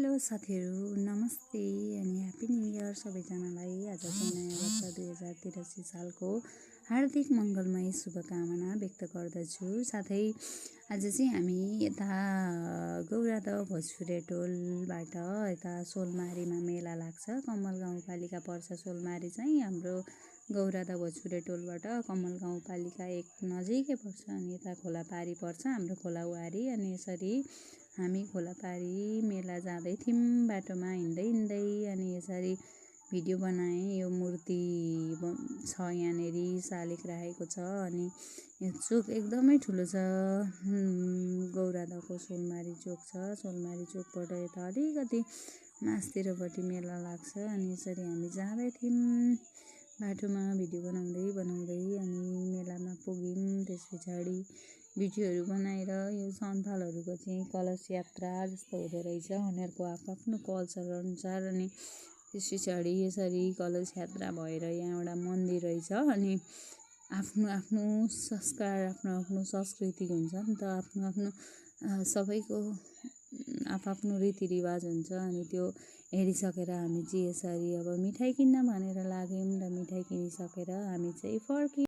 Hello साथीहरू, नमस्ते अनि ह्याप्पी न्यू इयर सबैजनालाई। आज चाहिँ नयाँ वर्ष 2083 सालको हार्दिक मङ्गलमय शुभकामना व्यक्त गर्दछु। साथै आज चाहिँ हामी यता गौरादह भोजपुरे टोलबाट यता सोलमारीमा मेला लाग्छ। कमल गाउँपालिका पर्छ सोलमारी चाहिँ हाम्रो गौरादह भोजपुरे टोलबाट कमल गाउँपालिका एक नजिकै पर्छ अनि यता खोलापारी पर्छ हाम्रो खोलावारी। अनि यसरी हामी खोलापारी मेला जाँदै थियौँ, बाटोमा हिँड्दै अनि यसरी भिडियो बनाएँ। यो मूर्ति छ यहाँनेर शालिग राखेको छ अनि यो चोक एकदमै ठुलो छ। गौरादहको सोलमारी चोक छ। सोलमारी चोकबाट यता अलिकति मास्तिरपट्टि मेला लाग्छ। अनि यसरी हामी जाँदै थियौँ बाटोमा भिडियो बनाउँदै अनि मेलामा पुग्यौँ। त्यस पछाडि भिडियोहरू बनाएर यो सन्थालहरूको चाहिँ कलश यात्रा जस्तो हुँदो रहेछ, उनीहरूको आफ्नो कल्चर अनुसार। अनि त्यस पछाडि यसरी कलश यात्रा भएर यहाँ एउटा मन्दिर रहेछ अनि आफ्नो संस्कार आफ्नो संस्कृति हुन्छ नि त, आफ्नो सबैको आफ्नो रीतिरिवाज हुन्छ। अनि त्यो हेरिसकेर हामी चाहिँ यसरी अब मिठाई किन्न भनेर लाग्यौँ र मिठाई किनिसकेर हामी चाहिँ फर्क्यौँ।